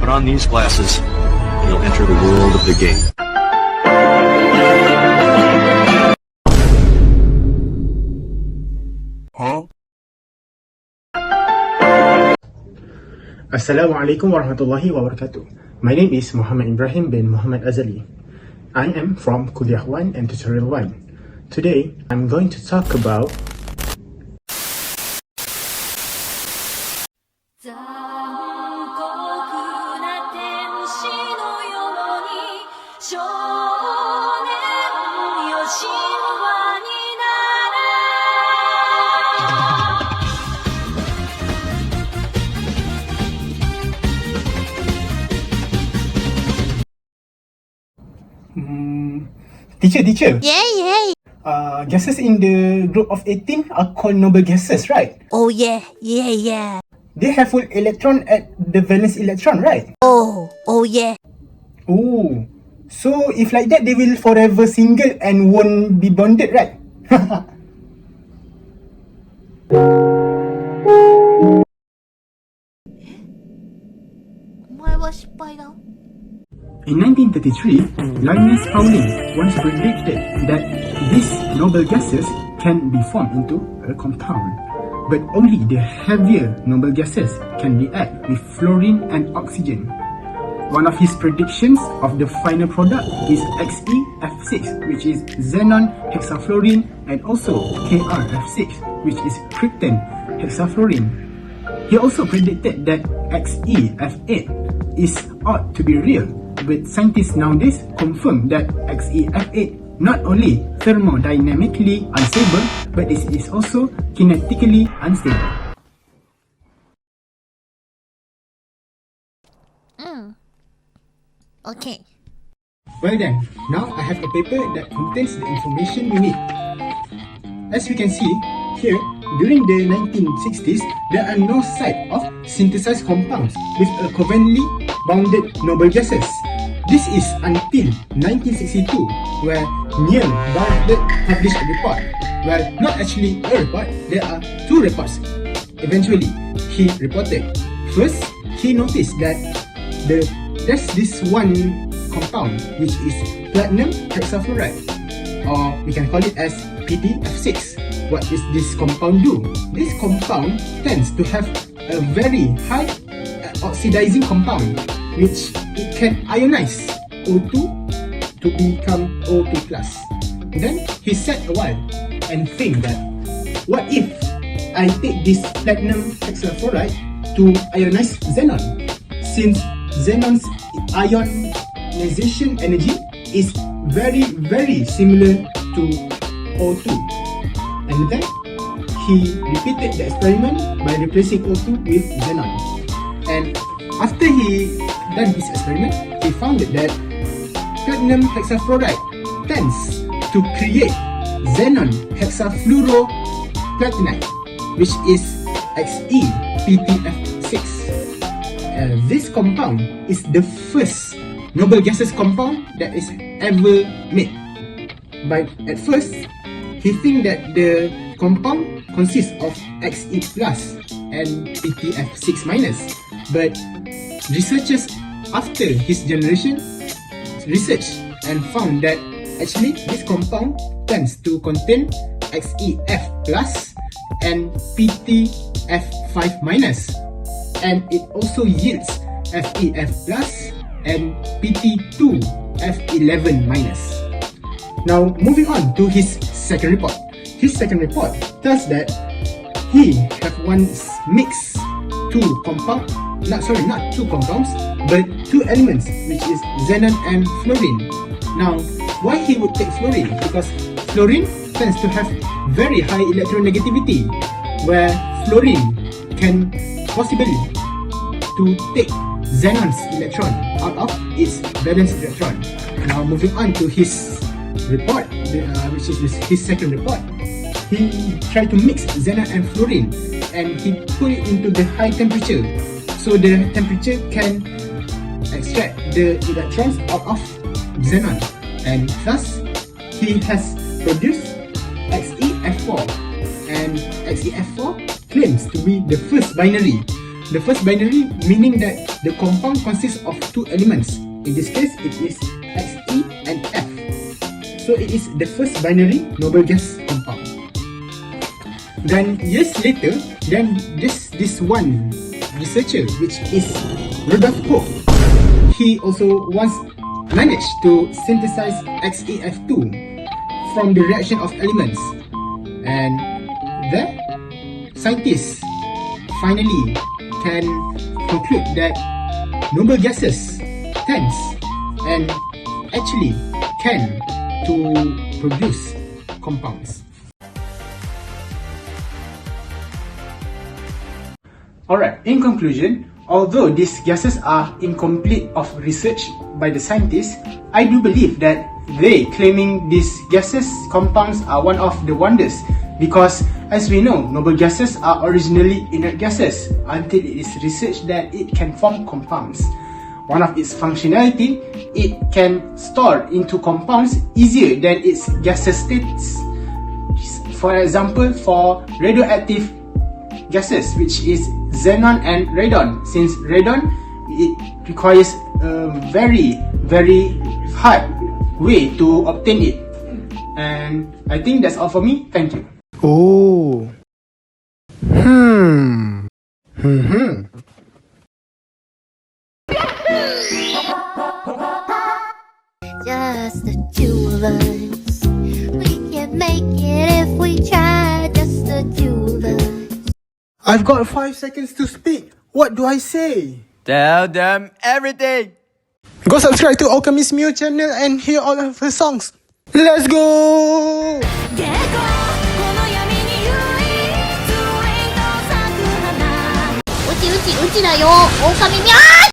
Put on these glasses, and you'll enter the world of the game. Assalamualaikum warahmatullahi wabarakatuh. My name is Muhammad Ibrahim bin Muhammad Azali. I am from Kuliah 1 and Tutorial 1. Today, I'm going to talk about Teacher. Yeah. Gases in the group of 18 are called noble gases, right? Oh yeah. They have full electron at the valence electron, right? Oh yeah. Oh, so if like that, they will forever single and won't be bonded, right? In 1933, Linus Pauling once predicted that these noble gases can be formed into a compound, but only the heavier noble gases can be added with fluorine and oxygen. One of his predictions of the final product is XeF6, which is xenon hexafluorine, and also KrF6, which is krypton hexafluorine. He also predicted that XeF8 is ought to be real, but scientists nowadays confirm that XeF8 not only thermodynamically unstable, but it is also kinetically unstable. Okay. Well then, now I have a paper that contains the information you need. As you can see, here, during the 1960s, there are no signs of synthesized compounds with a covalently bounded noble gases. This is until 1962, where Neil Bartlett published a report. Well, not actually a report, there are two reports. Eventually, he reported. First, he noticed that there's this one compound, which is platinum hexafluoride, or we can call it as PTF6. What does this compound do? This compound tends to have a very high oxidizing compound, which it can ionize O2 to become O2+. Then he sat a while and think that, what if I take this platinum hexafluoride to ionize xenon? Since xenon's ionization energy is very similar to O2. And then he repeated the experiment by replacing O2 with xenon. And after he done his experiment, he found that platinum hexafluoride tends to create xenon hexafluoroplatinite, which is XePTF6. This compound is the first noble gases compound that is ever made. But at first, he think that the compound consists of Xe plus and PTF6 minus. But researchers after his generation researched and found that actually this compound tends to contain XeF plus and PTF5 minus, and it also yields FeF plus and PT2F11 minus. Now moving on to his second report. His second report tells that he have once mixed not two compounds, but two elements, which is xenon and fluorine. Now, why he would take fluorine? Because fluorine tends to have very high electronegativity, where fluorine can possibly to take xenon's electron out of its valence electron. Now, moving on to his report, which is his second report. He tried to mix xenon and fluorine, and he put it into the high temperature, so the temperature can extract the electrons out of xenon, and thus he has produced XeF4, and XeF4 claims to be the first binary the first binary, meaning that the compound consists of two elements. In this case, it is Xe and F. So it is the first binary noble gas compound. Then years later, then this one researcher, which is Rudolf Koch, he also once managed to synthesize XeF2 from the reaction of elements, and the scientists finally can conclude that noble gases tends and actually can to produce compounds. Alright, in conclusion, although these gases are incomplete of research by the scientists, I do believe that they claiming these gases compounds are one of the wonders, because as we know, noble gases are originally inert gases until it is researched that it can form compounds. One of its functionality, it can store into compounds easier than its gaseous states. For example, for radioactive gases, which is xenon and radon. Since radon, it requires a very hard way to obtain it. And I think that's all for me. Thank you. Oh. Just the two of us. We can make it if we try. Just the two of us. I've got 5 seconds to speak. What do I say? Tell them everything! Go subscribe to Okami's Mew channel and hear all of her songs. Let's go! うちだよ、狼みゃー